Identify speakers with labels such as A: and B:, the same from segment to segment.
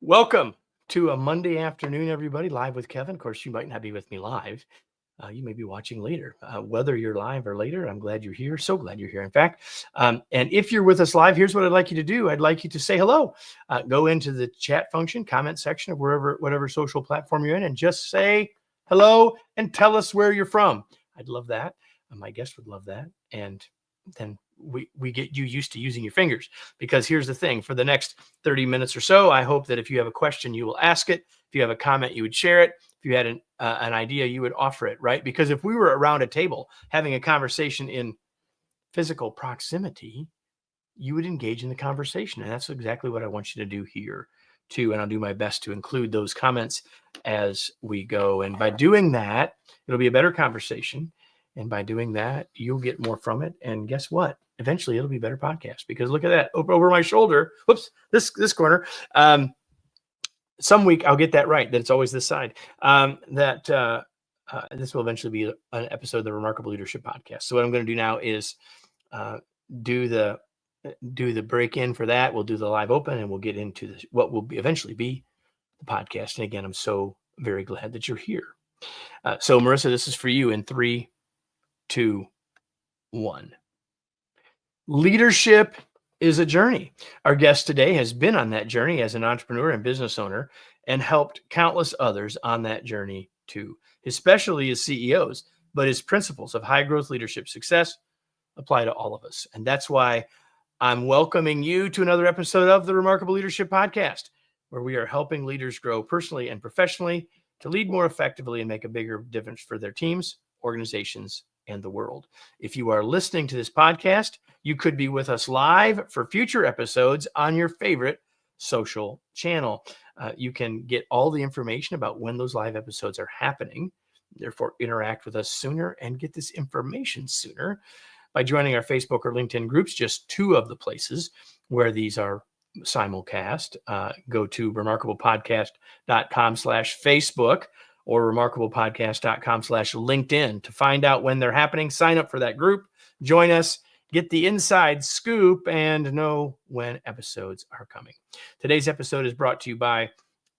A: Welcome to a Monday afternoon, everybody, live with Kevin. Of course, you might not be with me live. You may be watching later. Whether you're live or later, I'm glad you're here. So glad you're here, in fact. And if you're with us live, here's what I'd like you to do. I'd like you to say hello. Go into the chat function, comment section of whatever social platform you're in, and just say hello and tell us where you're from. I'd love that. My guest would love that. And then we get you used to using your fingers, because here's the thing: for the next 30 minutes or so, I hope that if you have a question, you will ask it. If you have a comment, you would share it. If you had an idea, you would offer it, right? Because if we were around a table having a conversation in physical proximity, you would engage in the conversation. And that's exactly what I want you to do here too. And I'll do my best to include those comments as we go. And by doing that, it'll be a better conversation. And by doing that, you'll get more from it. And guess what? Eventually, it'll be a better podcast, because look at that over my shoulder. Whoops, this corner. Some week I'll get that right, that it's always this side. This will eventually be an episode of the Remarkable Leadership Podcast. So what I'm going to do now is do the break in for that. We'll do the live open, and we'll get into what will eventually be the podcast. And again, I'm so very glad that you're here. So Marissa, this is for you in 3, 2, 1. Leadership is a journey. Our guest today has been on that journey as an entrepreneur and business owner, and helped countless others on that journey too. His specialty is CEOs, but his principles of high growth leadership success apply to all of us. And that's why I'm welcoming you to another episode of the Remarkable Leadership Podcast, where we are helping leaders grow personally and professionally to lead more effectively and make a bigger difference for their teams, organizations, and the world. If you are listening to this podcast, you could be with us live for future episodes on your favorite social channel. You can get all the information about when those live episodes are happening, therefore interact with us sooner and get this information sooner by joining our Facebook or LinkedIn groups, just 2 of the places where these are simulcast. Go to remarkablepodcast.com/Facebook or remarkablepodcast.com/LinkedIn to find out when they're happening. Sign up for that group, join us, get the inside scoop, and know when episodes are coming. Today's episode is brought to you by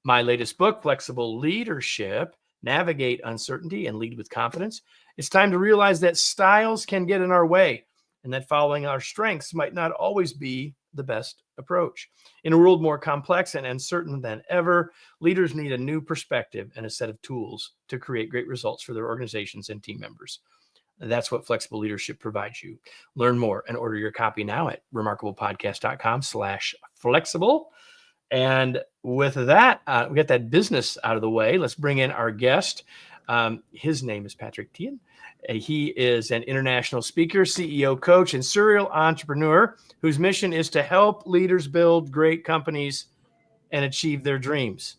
A: my latest book, Flexible Leadership: Navigate Uncertainty and Lead with Confidence. It's time to realize that styles can get in our way, and that following our strengths might not always be the best approach. In a world more complex and uncertain than ever, leaders need a new perspective and a set of tools to create great results for their organizations and team members. That's what Flexible Leadership provides you. Learn more and order your copy now at remarkablepodcast.com/flexible. And with that, we got that business out of the way. Let's bring in our guest. His name is Patrick Thean. He is an international speaker, CEO, coach, and serial entrepreneur whose mission is to help leaders build great companies and achieve their dreams.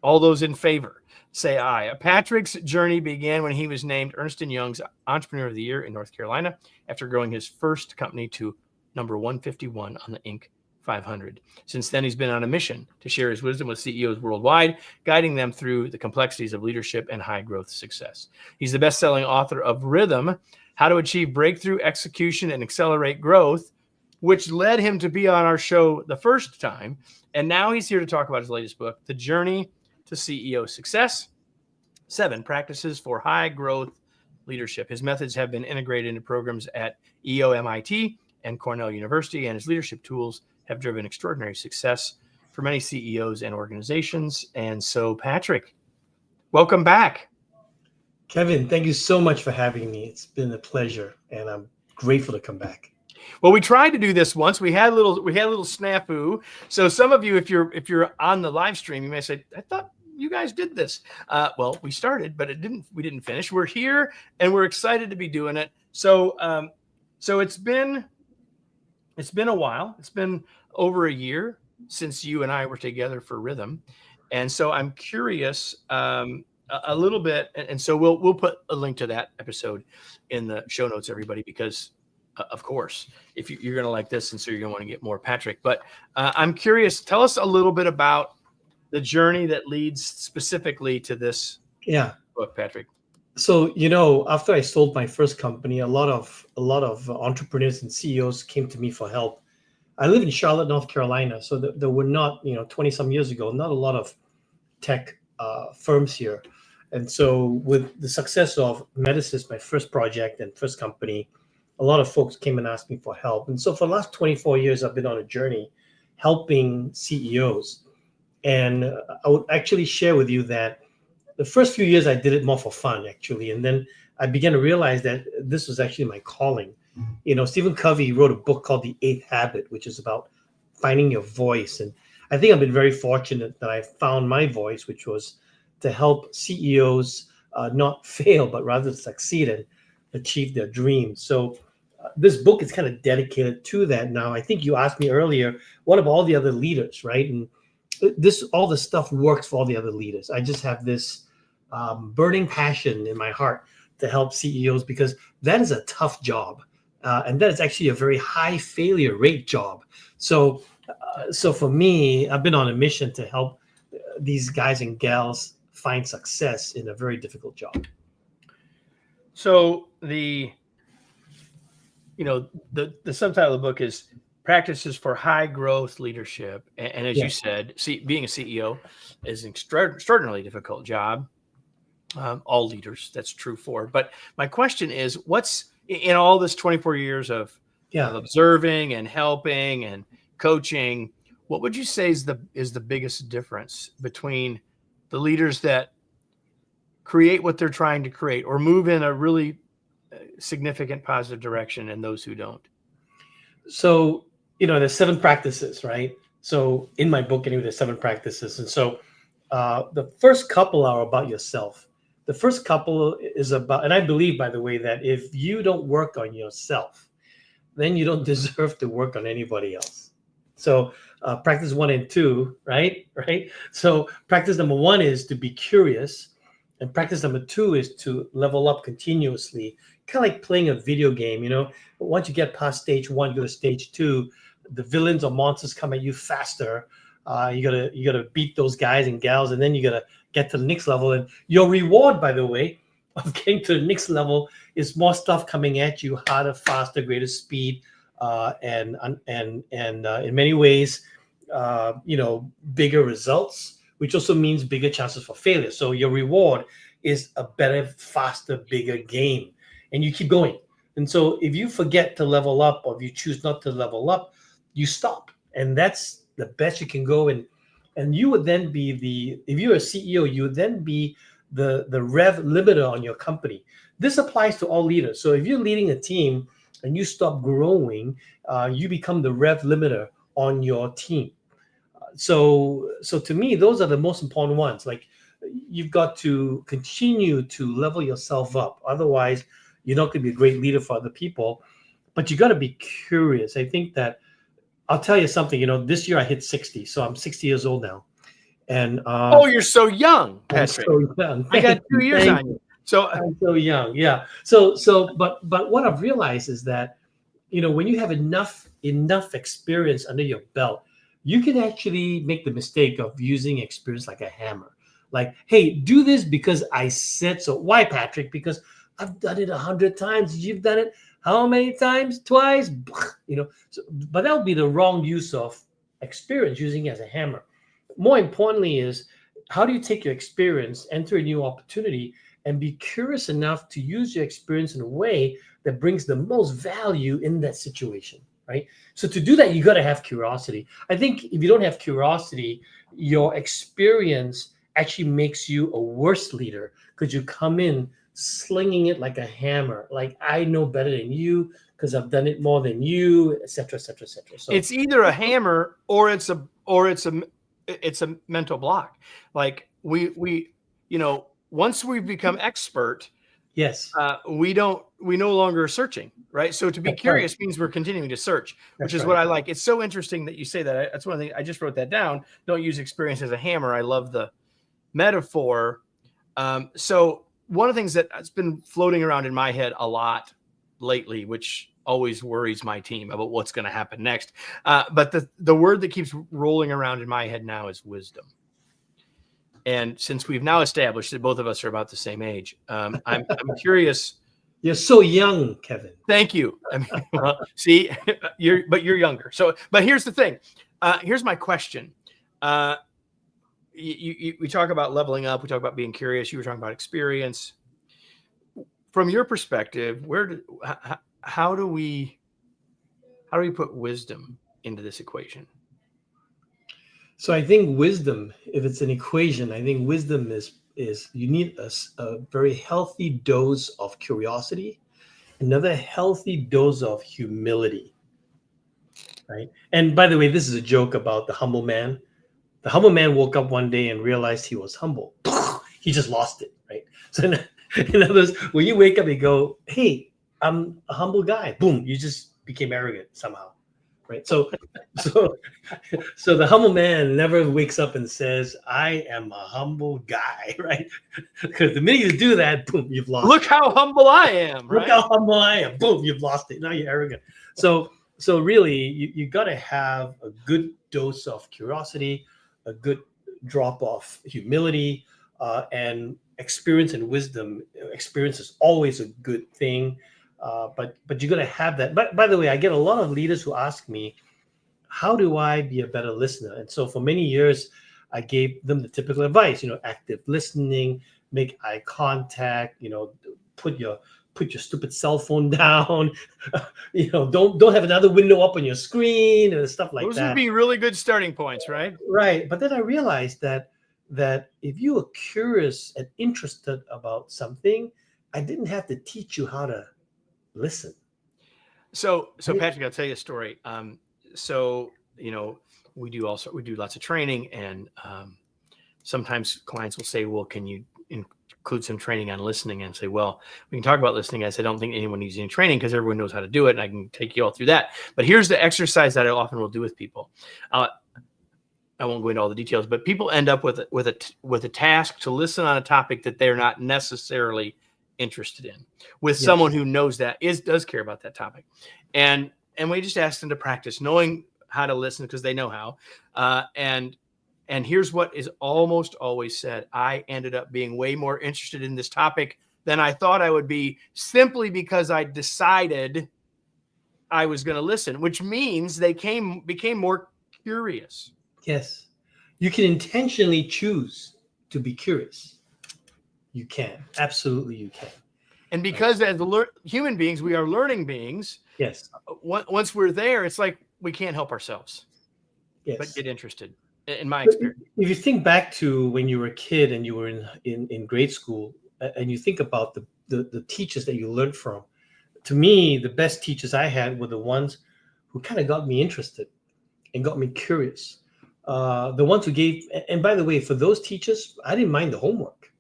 A: All those in favor, say aye. Patrick's journey began when he was named Ernst & Young's Entrepreneur of the Year in North Carolina after growing his first company to number 151 on the Inc. 500. Since then, he's been on a mission to share his wisdom with CEOs worldwide, guiding them through the complexities of leadership and high growth success. He's the best-selling author of Rhythm: How to Achieve Breakthrough Execution and Accelerate Growth, which led him to be on our show the first time. And now he's here to talk about his latest book, The Journey to CEO Success: 7 Practices for High Growth Leadership. His methods have been integrated into programs at MIT and Cornell University, and his leadership tools have driven extraordinary success for many CEOs and organizations. And so, Patrick, welcome back.
B: Kevin, thank you so much for having me. It's been a pleasure, and I'm grateful to come back.
A: Well, we tried to do this once. We had a little snafu. So some of you, if you're on the live stream, you may say, I thought you guys did this. Well, we started, but we didn't finish. We're here and we're excited to be doing it. So it's been a while. It's been over a year since you and I were together for Rhythm. And so I'm curious a little bit. And so we'll put a link to that episode in the show notes, everybody, because of course, if you're going to like this, and so you're going to want to get more Patrick. But I'm curious, tell us a little bit about the journey that leads specifically to this book, Patrick.
B: So, after I sold my first company, a lot of entrepreneurs and CEOs came to me for help. I live in Charlotte, North Carolina. So there were not, 20 some years ago, not a lot of tech firms here. And so with the success of Medisys, my first project and first company, a lot of folks came and asked me for help. And so for the last 24 years, I've been on a journey helping CEOs. And I would actually share with you that the first few years I did it more for fun, actually. And then I began to realize that this was actually my calling. Stephen Covey wrote a book called The Eighth Habit, which is about finding your voice. And I think I've been very fortunate that I found my voice, which was to help CEOs not fail, but rather succeed and achieve their dreams. So this book is kind of dedicated to that. Now, I think you asked me earlier, what about all the other leaders, right? And all the stuff works for all the other leaders. I just have this burning passion in my heart to help CEOs because that is a tough job. And that is actually a very high failure rate job. So for me, I've been on a mission to help these guys and gals find success in a very difficult job.
A: So the subtitle of the book is Practices for High Growth Leadership. And as you said, being a CEO is an extraordinarily difficult job. All leaders, that's true for. But my question is, what's in all this 24 years of observing and helping and coaching, what would you say is the biggest difference between the leaders that create what they're trying to create or move in a really significant positive direction and those who don't?
B: So, there's 7 practices, right? So in my book, anyway, there's 7 practices. And so the first couple are about yourself. The first couple is about, and I believe, by the way, that if you don't work on yourself, then you don't deserve to work on anybody else. So practice 1 and 2, right? So practice number 1 is to be curious. And practice number 2 is to level up continuously, kind of like playing a video game. Once you get past stage 1, go to stage 2, the villains or monsters come at you faster. You gotta beat those guys and gals, and then you gotta get to the next level. And your reward, by the way, of getting to the next level is more stuff coming at you, harder, faster, greater speed, and in many ways, bigger results, which also means bigger chances for failure. So your reward is a better, faster, bigger game, and you keep going. And so if you forget to level up, or if you choose not to level up, you stop, and that's the best you can go. And you would then be if you're a CEO, you would then be the rev limiter on your company. This applies to all leaders. So if you're leading a team and you stop growing, you become the rev limiter on your team. So to me, those are the most important ones. Like, you've got to continue to level yourself up. Otherwise, you're not going to be a great leader for other people. But you got to be curious. I think that I'll tell you something. This year I hit 60, so I'm 60 years old now. And
A: you're so young, Patrick.
B: I'm so young.
A: I got 2 years on you. So
B: I'm so young. Yeah. But what I've realized is that when you have enough experience under your belt, you can actually make the mistake of using experience like a hammer. Like, hey, do this because I said so. Why, Patrick? Because I've done it 100 times. You've done it how many times? Twice. But that would be the wrong use of experience, using it as a hammer. More importantly is, how do you take your experience, enter a new opportunity, and be curious enough to use your experience in a way that brings the most value in that situation, right? So to do that, you got to have curiosity. I think if you don't have curiosity, your experience actually makes you a worse leader, because you come in slinging it like a hammer, like, I know better than you because I've done it more than you, et cetera, et cetera, et cetera. So
A: it's either a hammer or it's a mental block. Like we once we become expert,
B: yes,
A: we no longer are searching, right? So to be curious means we're continuing to search, which is what I like. It's so interesting that you say that. That's one of the things, I just wrote that down. Don't use experience as a hammer. I love the metaphor. So one of the things that's been floating around in my head a lot lately, which always worries my team about what's going to happen next. But the word that keeps rolling around in my head now is wisdom. And since we've now established that both of us are about the same age, I'm curious
B: You're so young, Kevin.
A: Thank you. I mean, well, see, you're younger. So, but here's the thing. Here's my question. We talk about leveling up. We talk about being curious. You were talking about experience. From your perspective, how do we put wisdom into this equation?
B: So I think wisdom, if it's an equation, I think wisdom is you need a very healthy dose of curiosity, another healthy dose of humility, right? And by the way, this is a joke about the humble man. The humble man woke up one day and realized he was humble. He just lost it, right? So in other words, when you wake up and go, "Hey, I'm a humble guy," boom, you just became arrogant somehow, right? So the humble man never wakes up and says, "I am a humble guy," right? Because the minute you do that, boom, you've lost.
A: Look how humble I am, right?
B: Look how humble I am. Boom, you've lost it. Now you're arrogant. So really, you got to have a good dose of curiosity, a good drop of humility, and experience and wisdom. Experience is always a good thing, but you got to have that. But by the way, I get a lot of leaders who ask me, how do I be a better listener? And so for many years, I gave them the typical advice, active listening, make eye contact, put your stupid cell phone down, don't have another window up on your screen and stuff like that.
A: Those would be really good starting points, right?
B: Right. But then I realized that if you were curious and interested about something, I didn't have to teach you how to listen.
A: So Patrick, I'll tell you a story. So we do lots of training, and sometimes clients will say, well, can you include some training on listening? And say, well, we can talk about listening. I said, I don't think anyone needs any training because everyone knows how to do it, and I can take you all through that. But here's the exercise that I often will do with people. I won't go into all the details, but people end up with a task to listen on a topic that they're not necessarily interested in, with someone who knows does care about that topic, and we just ask them to practice knowing how to listen because they know how. And here's what is almost always said: I ended up being way more interested in this topic than I thought I would be, simply because I decided I was going to listen, which means they became more curious.
B: Yes. You can intentionally choose to be curious. You can. Absolutely, you can.
A: And because as human beings, we are learning beings.
B: Yes.
A: Once we're there, it's like we can't help ourselves but get interested, in my experience.
B: If you think back to when you were a kid and you were in grade school, and you think about the teachers that you learned from, to me, the best teachers I had were the ones who kind of got me interested and got me curious. The ones who gave, and by the way, for those teachers, I didn't mind the homework.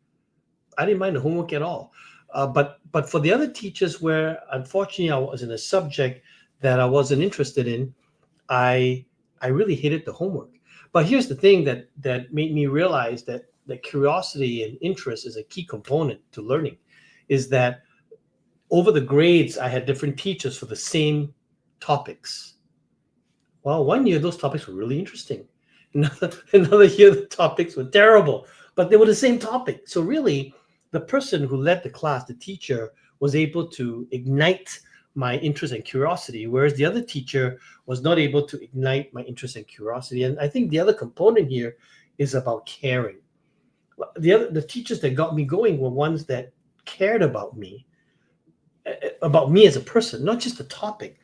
B: I didn't mind the homework at all. But for the other teachers where, unfortunately, I was in a subject that I wasn't interested in, I really hated the homework. But here's the thing that made me realize that curiosity and interest is a key component to learning, is that over the grades, I had different teachers for the same topics. Well, one year, those topics were really interesting. Another year, the topics were terrible, but they were the same topic. So really, the person who led the class, the teacher, was able to ignite my interest and curiosity, whereas the other teacher was not able to ignite my interest and curiosity. And I think the other component here is about caring. The teachers that got me going were ones that cared about me as a person, not just the topic,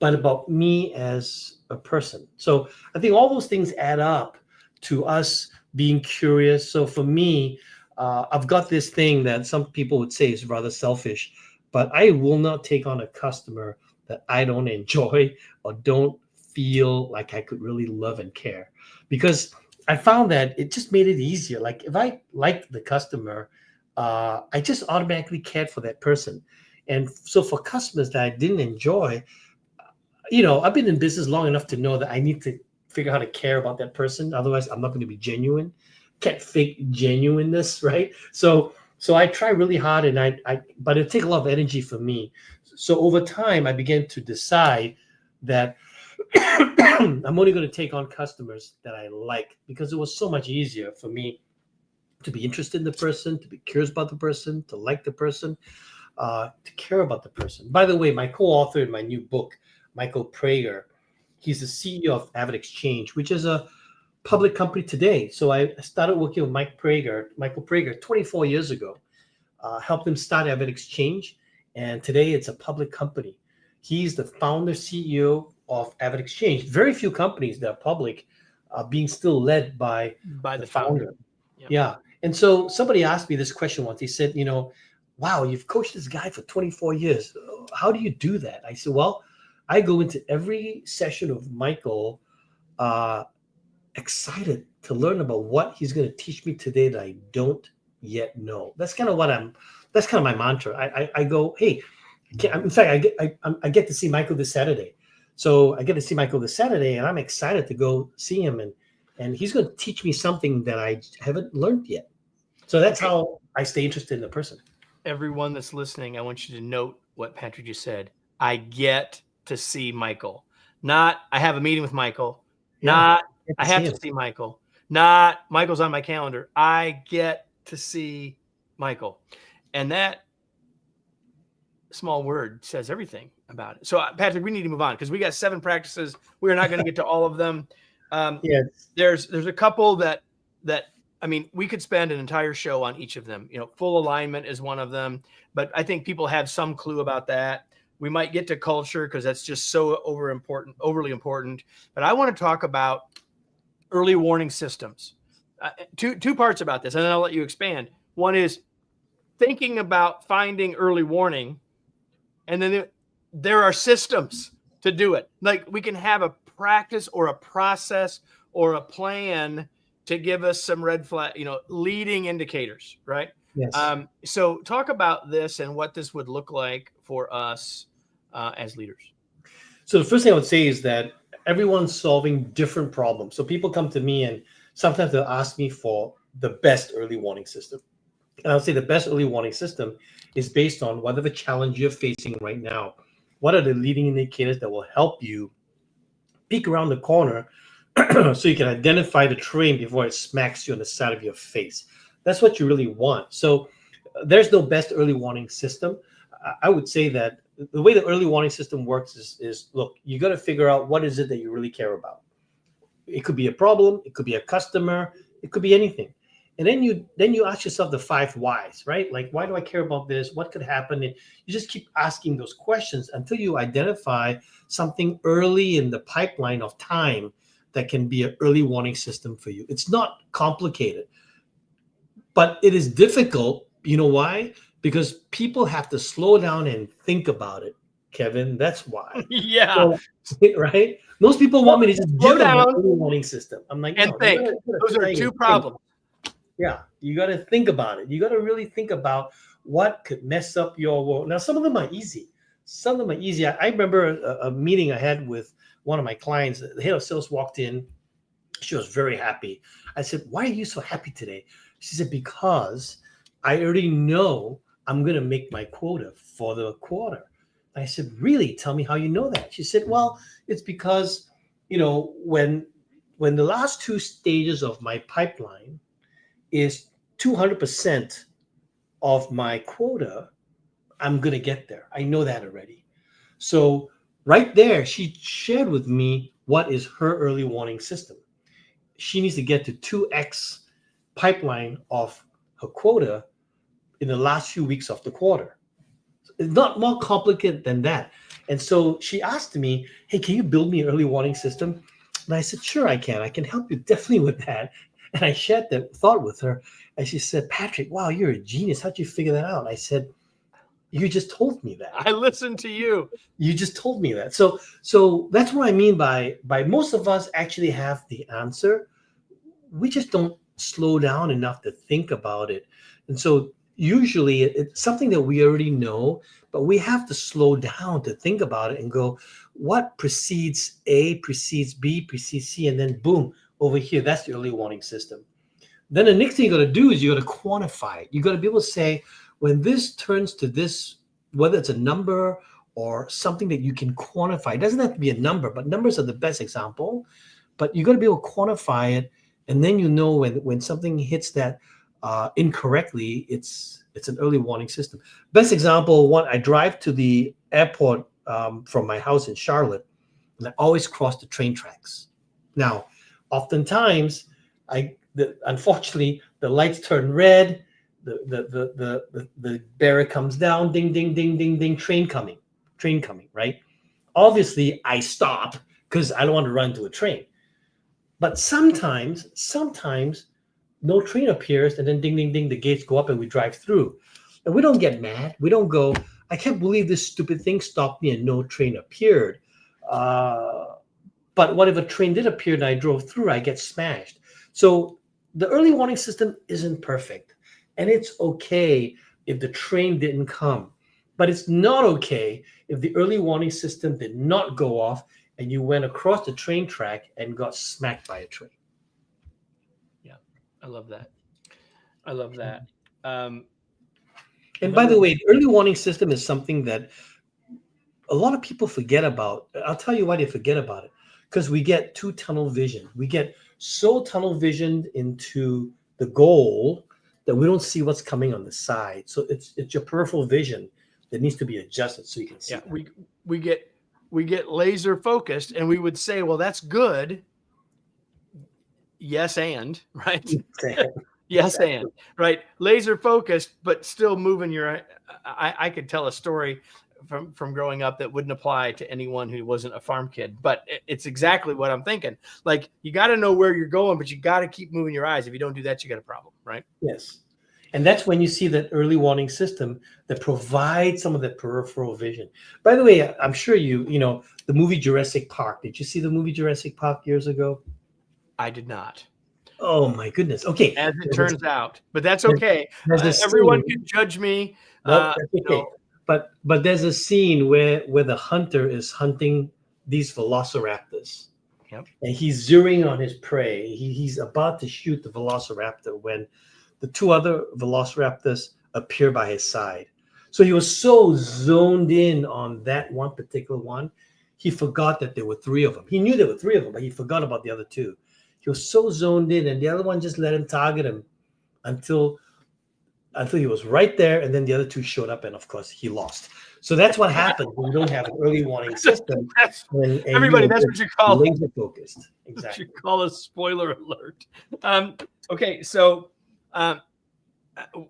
B: but about me as a person. So I think all those things add up to us being curious. So for me, I've got this thing that some people would say is rather selfish, but I will not take on a customer that I don't enjoy or don't feel like I could really love and care, because I found that it just made it easier. Like if I liked the customer, I just automatically cared for that person. And so for customers that I didn't enjoy, I've been in business long enough to know that I need to figure out how to care about that person. Otherwise, I'm not going to be genuine. Can't fake genuineness, right? So I try really hard, and but it takes a lot of energy for me. So over time, I began to decide that I'm only going to take on customers that I like, because it was so much easier for me to be interested in the person, to be curious about the person, to like the person. to care about the person. By the way, my co-author in my new book, Michael Prager, he's the CEO of Avid Exchange, which is a public company today. So I started working with Michael Prager 24 years ago, helped him start Avid Exchange, and today it's a public company. He's the founder, CEO of Avid Exchange. Very few companies that are public are being still led by
A: the founder.
B: Yeah. And so somebody asked me this question once. He said, wow, you've coached this guy for 24 years. How do you do that? I said, well, I go into every session of Michael excited to learn about what he's going to teach me today that I don't yet know. That's kind of my mantra. I go, hey, in fact, I get to see Michael this Saturday. So I get to see Michael this Saturday, and I'm excited to go see him, and he's going to teach me something that I haven't learned yet. So that's how I stay interested in the person.
A: Everyone that's listening, I want you to note what Patrick just said. I get to see Michael. Not I have a meeting with Michael. Not I have to see Michael. Not Michael's on my calendar. I get to see Michael. And that small word says everything about it. So Patrick, we need to move on because we got 7 practices. We're not going to get to all of them. There's a couple that I mean, we could spend an entire show on each of them. Full alignment is one of them, but I think people have some clue about that. We might get to culture because that's just so overly important. But I want to talk about early warning systems. Two parts about this, and then I'll let you expand. One is thinking about finding early warning, and then there are systems to do it. Like we can have a practice or a process or a plan to give us some red flag, leading indicators, right?
B: Yes.
A: So talk about this and what this would look like for us as leaders.
B: So the first thing I would say is that everyone's solving different problems. So people come to me and sometimes they'll ask me for the best early warning system. And I'll say the best early warning system is based on whatever challenge you're facing right now. What are the leading indicators that will help you peek around the corner so you can identify the train before it smacks you on the side of your face? That's what you really want. So there's no best early warning system. I would say that the way the early warning system works is look, you got to figure out what is it that you really care about. It could be a problem. It could be a customer. It could be anything. And then you ask yourself the 5 whys, right? Like, why do I care about this? What could happen? And you just keep asking those questions until you identify something early in the pipeline of time that can be an early warning system for you. It's not complicated, but it is difficult. You know why? Because people have to slow down and think about it, Kevin. That's why.
A: Yeah.
B: So, right? Most people want me to just
A: slow
B: give them
A: down
B: an early warning system. I'm like,
A: and
B: no,
A: think. Those are 2 problems.
B: Yeah, you got to think about it. You got to really think about what could mess up your world. Now, some of them are easy. I remember a meeting I had with one of my clients. The head of sales walked in. She was very happy. I said, why are you so happy today? She said, because I already know I'm going to make my quota for the quarter. I said, really? Tell me how you know that. She said, well, it's because, when the last 2 stages of my pipeline is 200% of my quota, I'm going to get there. I know that already. So right there, she shared with me what is her early warning system. She needs to get to 2x pipeline of her quota in the last few weeks of the quarter. It's not more complicated than that. And so she asked me, hey, can you build me an early warning system? And I said, sure, I can. I can help you definitely with that. And I shared that thought with her. And she said, Patrick, wow, you're a genius. How'd you figure that out? I said, you just told me that.
A: I listened to you.
B: You just told me that. So that's what I mean by most of us actually have the answer. We just don't slow down enough to think about it. And so usually it's something that we already know, but we have to slow down to think about it and go, what precedes A, precedes B, precedes C, and then boom, over here, that's the early warning system. Then the next thing you got to do is you got to quantify it. You got to be able to say, when this turns to this, whether it's a number or something that you can quantify, it doesn't have to be a number, but numbers are the best example. But you got to be able to quantify it, and then when something hits that incorrectly, it's an early warning system. Best example, one, I drive to the airport from my house in Charlotte, and I always cross the train tracks. Now, oftentimes, unfortunately, the lights turn red, the barrier comes down, ding, ding, ding, ding, ding, train coming, right? Obviously, I stop because I don't want to run into a train. But sometimes no train appears, and then ding, ding, ding, the gates go up and we drive through. And we don't get mad. We don't go, I can't believe this stupid thing stopped me and no train appeared. But what if a train did appear and I drove through, I get smashed. So the early warning system isn't perfect. And it's okay if the train didn't come. But it's not okay if the early warning system did not go off and you went across the train track and got smacked by a train.
A: Yeah, I love that. I love that.
B: And by the way, the early warning system is something that a lot of people forget about. I'll tell you why they forget about it. Because we get too tunnel vision. We get so tunnel visioned into the goal that we don't see what's coming on the side. So it's your peripheral vision that needs to be adjusted so you can see.
A: Yeah, we get laser focused, and we would say, well, that's good. Yes, and right. Yes, and right. Laser focused, but still moving your. I could tell a story from growing up that wouldn't apply to anyone who wasn't a farm kid, but it's exactly what I'm thinking. Like, you got to know where you're going, but you got to keep moving your eyes. If you don't do that, you got a problem, right?
B: Yes. And that's when you see that early warning system that provides some of the peripheral vision. By the way, I'm sure you know the movie Jurassic Park. Did you see the movie Jurassic Park years ago?
A: I did not.
B: Oh my goodness. Okay.
A: As it turns out, but that's okay. Everyone can judge me.
B: Nope, that's okay. But there's a scene where the hunter is hunting these velociraptors.
A: Yep.
B: And he's zeroing on his prey. He's about to shoot the velociraptor when the two other velociraptors appear by his side. So he was so zoned in on that one particular one, he forgot that there were three of them. He knew there were three of them, but he forgot about the other two. He was so zoned in, and the other one just let him target him until he was right there, and then the other two showed up, and of course he lost. So that's what happens when you don't have an early warning system.
A: Everybody, that's what you call
B: laser focused. Exactly.
A: What you call a spoiler alert. Okay, so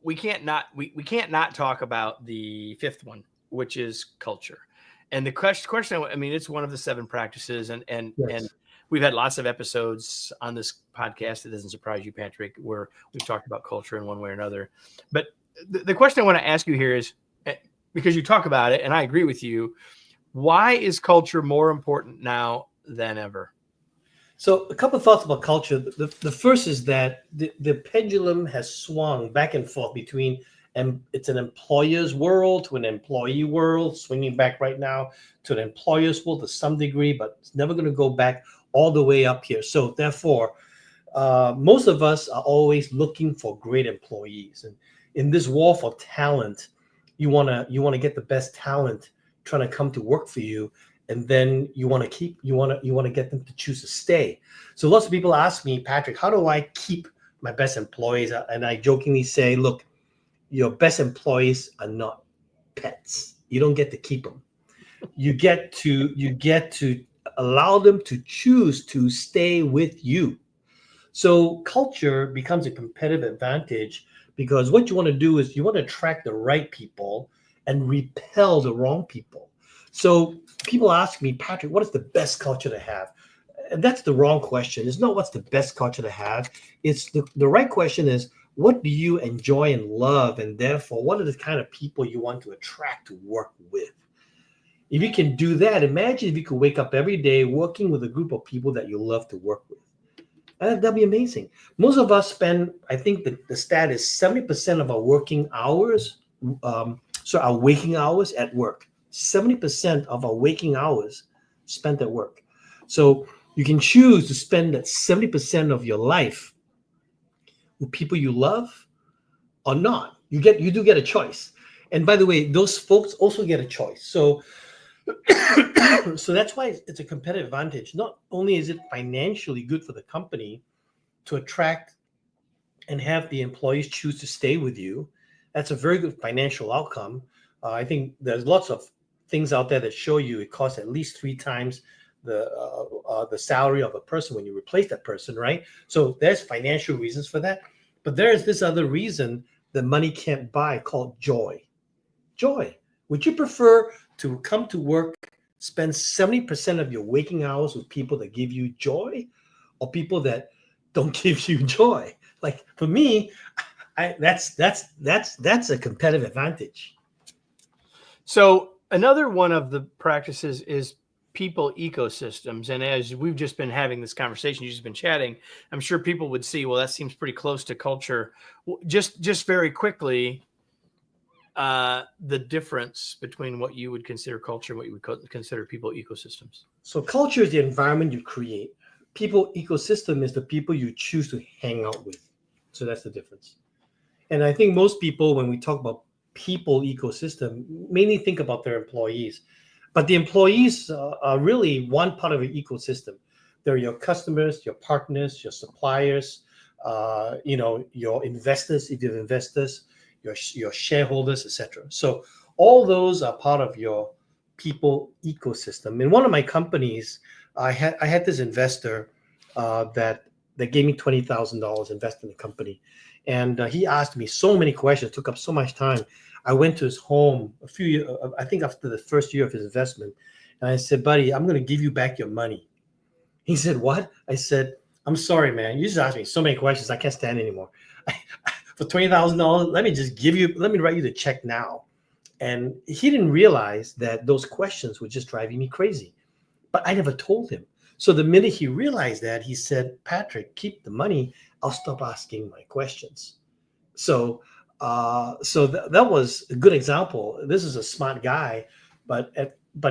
A: we can't not talk about the fifth one, which is culture. And the question, I mean, it's one of the 7 practices, and we've had lots of episodes on this podcast. It doesn't surprise you, Patrick, where we've talked about culture in one way or another. But the question I want to ask you here is, because you talk about it, and I agree with you, why is culture more important now than ever?
B: So a couple of thoughts about culture. The first is that the pendulum has swung back and forth between, and it's an employer's world to an employee world, swinging back right now to an employer's world to some degree, but it's never going to go back all the way up here. So therefore, most of us are always looking for great employees. And in this war for talent, you want to get the best talent trying to come to work for you. And then you want to get them to choose to stay. So lots of people ask me, Patrick, how do I keep my best employees? And I jokingly say, look, your best employees are not pets. You don't get to keep them. You get to allow them to choose to stay with you. So culture becomes a competitive advantage because what you want to do is you want to attract the right people and repel the wrong people. So people ask me, Patrick, what is the best culture to have? And that's the wrong question. It's not what's the best culture to have. It's the right question is, what do you enjoy and love? And therefore, what are the kind of people you want to attract to work with? If you can do that, imagine if you could wake up every day working with a group of people that you love to work with. That'd be amazing. Most of us spend, I think the stat is 70% of our working hours, our waking hours at work. 70% of our waking hours spent at work. So you can choose to spend that 70% of your life with people you love or not. You do get a choice. And by the way, those folks also get a choice. So that's why it's a competitive advantage. Not only is it financially good for the company to attract and have the employees choose to stay with you, that's a very good financial outcome. I think there's lots of things out there that show you it costs at least 3 times the salary of a person when you replace that person, right? So there's financial reasons for that. But there's this other reason that money can't buy called joy. Joy. Would you prefer to come to work, spend 70% of your waking hours with people that give you joy, or people that don't give you joy? Like for me, that's a competitive advantage.
A: So another one of the practices is people ecosystems. And as we've just been having this conversation, you've just been chatting, I'm sure people would see, well, that seems pretty close to culture. Just very quickly, the difference between what you would consider culture and what you would consider people ecosystems.
B: So culture is the environment you create. People ecosystem is the people you choose to hang out with. So that's the difference. And I think most people, when we talk about people ecosystem, mainly think about their employees. But the employees are really one part of an ecosystem. They're your customers, your partners, your suppliers, your investors, if you have investors, your shareholders, etc. So all those are part of your people ecosystem. In one of my companies, I had this investor that gave me $20,000 invest in the company, and he asked me so many questions, took up so much time. I went to his home a few years, I think after the first year of his investment, and I said, "Buddy, I'm going to give you back your money." He said, "What?" I said, "I'm sorry, man. You just asked me so many questions. I can't stand anymore. For $20,000, let me write you the check now." And he didn't realize that those questions were just driving me crazy. But I never told him. So the minute he realized that, he said, "Patrick, keep the money. I'll stop asking my questions." So that was a good example. This is a smart guy, but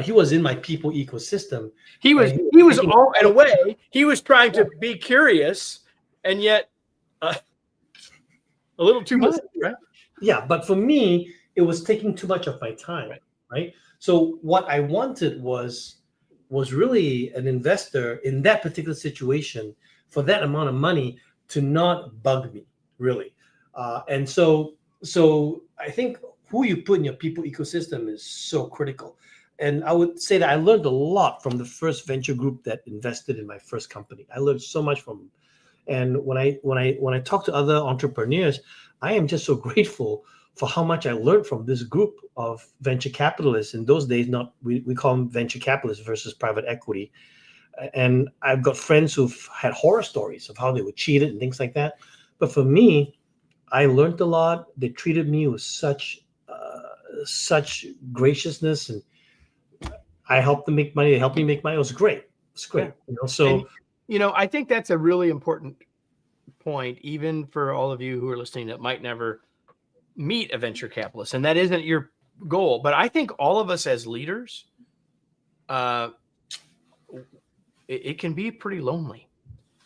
B: he was in my people ecosystem.
A: He was all, in a way, he was trying to be curious, and yet a little too much, right?
B: Yeah, but for me, it was taking too much of my time, right? So what I wanted was really an investor in that particular situation for that amount of money to not bug me, really. And so I think who you put in your people ecosystem is so critical. And I would say that I learned a lot from the first venture group that invested in my first company. I learned so much from them. And when I talk to other entrepreneurs, I am just so grateful for how much I learned from this group of venture capitalists. In those days, we call them venture capitalists versus private equity. And I've got friends who've had horror stories of how they were cheated and things like that. But for me, I learned a lot. They treated me with such graciousness, and I helped them make money. They helped me make money. It was great. It's great.
A: Yeah. I think that's a really important point, even for all of you who are listening that might never meet a venture capitalist, and that isn't your goal. But I think all of us as leaders, it can be pretty lonely,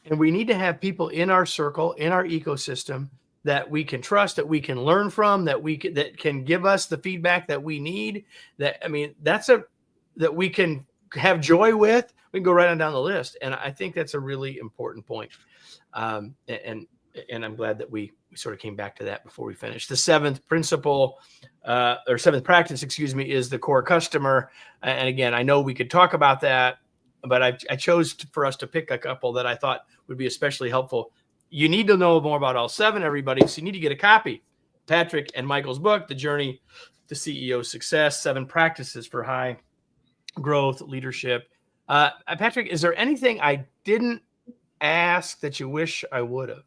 A: and we need to have people in our circle, in our ecosystem, that we can trust, that we can learn from, that can give us the feedback that we need. That we can have joy with. We can go right on down the list, and I think that's a really important point. And I'm glad that we sort of came back to that before we finished. The seventh principle, or seventh practice, is the core customer. And again, I know we could talk about that, but I chose for us to pick a couple that I thought would be especially helpful. You need to know more about all seven, everybody. So you need to get a copy. Patrick and Michael's book, The Journey to CEO Success, 7 Practices for High Growth Leadership. Patrick, is there anything I didn't ask that you wish I would have?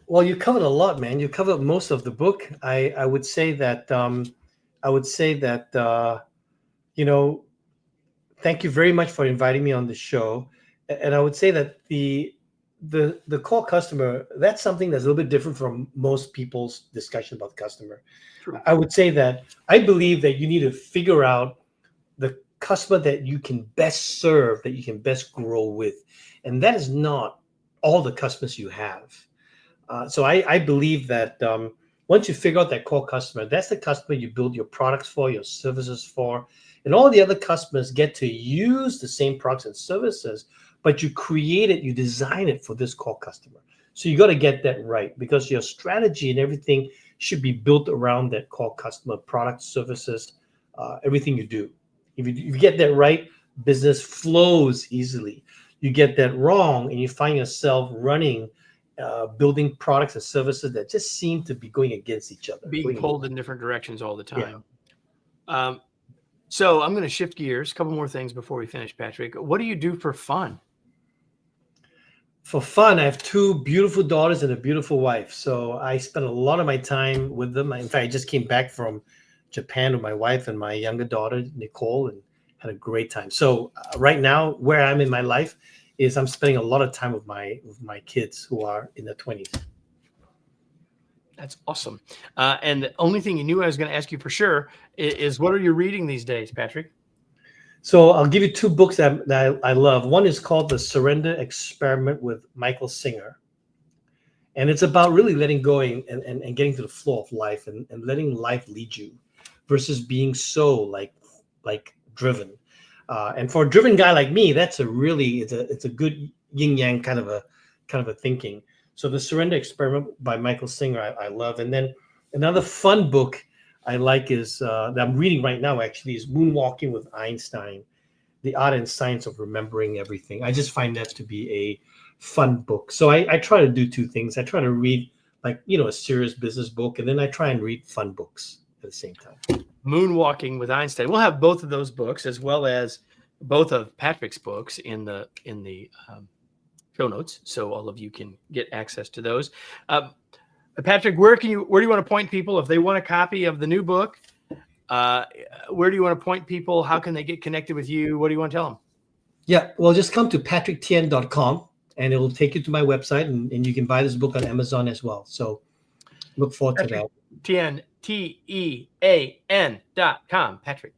B: Well, you covered a lot, man. You covered most of the book. I would say that thank you very much for inviting me on the show. And I would say that the core customer, that's something that's a little bit different from most people's discussion about the customer. True. I would say that I believe that you need to figure out the customer that you can best serve, that you can best grow with. And that is not all the customers you have. So I believe that once you figure out that core customer, that's the customer you build your products for, your services for, and all the other customers get to use the same products and services, but you create it, you design it for this core customer. So you got to get that right, because your strategy and everything should be built around that core customer, products, services, everything you do. If you get that right, business flows easily. You get that wrong, and you find yourself running, building products and services that just seem to be going against each other.
A: Being pulled in different directions all the
B: Yeah.
A: time. So I'm going to shift gears. A couple more things before we finish, Patrick. What do you do for fun?
B: For fun, I have two beautiful daughters and a beautiful wife. So I spend a lot of my time with them. In fact, I just came back from Japan with my wife and my younger daughter, Nicole, and had a great time. So right now, where I'm in my life is I'm spending a lot of time with my kids who are in their 20s.
A: That's awesome. And the only thing you knew I was going to ask you for sure is what are you reading these days, Patrick?
B: So I'll give you two books that I love. One is called The Surrender Experiment with Michael Singer. And it's about really letting go and getting to the flow of life and letting life lead you versus being so like driven. And for a driven guy like me, that's it's a good yin yang kind of a thinking. So The Surrender Experiment by Michael Singer, I love. And then another fun book I like is that I'm reading right now actually is Moonwalking with Einstein, The Art and Science of Remembering Everything. I just find that to be a fun book. So I try to do two things. I try to read a serious business book, and then I try and read fun books at the same time.
A: Moonwalking with Einstein. We'll have both of those books as well as both of Patrick's books in the show notes, so all of you can get access to those. Patrick, where do you want to point people if they want a copy of the new book? Where do you want to point people? How can they get connected with you? What do you want to tell them?
B: Yeah, well, just come to patrickthean.com and it will take you to my website, and you can buy this book on Amazon as well. So look forward to that.
A: Thean, Thean.com. Patrick,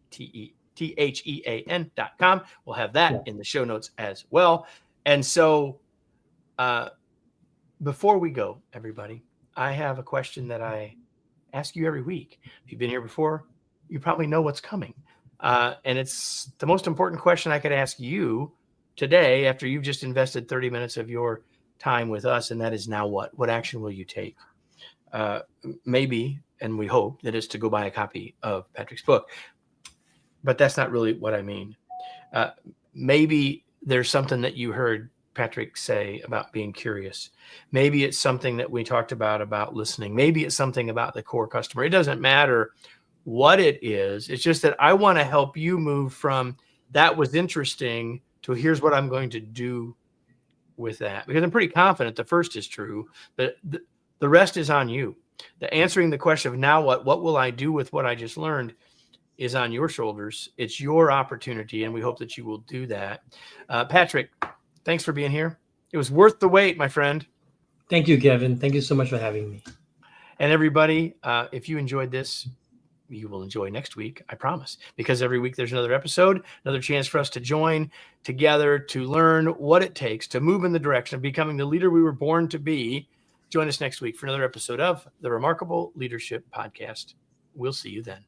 A: Thean.com. We'll have that in the show notes as well. And so before we go, everybody, I have a question that I ask you every week. If you've been here before, you probably know what's coming. And it's the most important question I could ask you today after you've just invested 30 minutes of your time with us. And that is, now what? What action will you take? Maybe, and we hope, that is to go buy a copy of Patrick's book. But that's not really what I mean. Maybe there's something that you heard Patrick say about being curious. Maybe it's something that we talked about listening. Maybe it's something about the core customer. It doesn't matter what it is. It's just that I want to help you move from that was interesting to here's what I'm going to do with that. Because I'm pretty confident the first is true, but the rest is on you. The answering the question of now what will I do with what I just learned is on your shoulders. It's your opportunity, and we hope that you will do that. Patrick, thanks for being here. It was worth the wait, my friend.
B: Thank you, Kevin. Thank you so much for having me.
A: And everybody, if you enjoyed this, you will enjoy next week, I promise. Because every week there's another episode, another chance for us to join together to learn what it takes to move in the direction of becoming the leader we were born to be. Join us next week for another episode of the Remarkable Leadership Podcast. We'll see you then.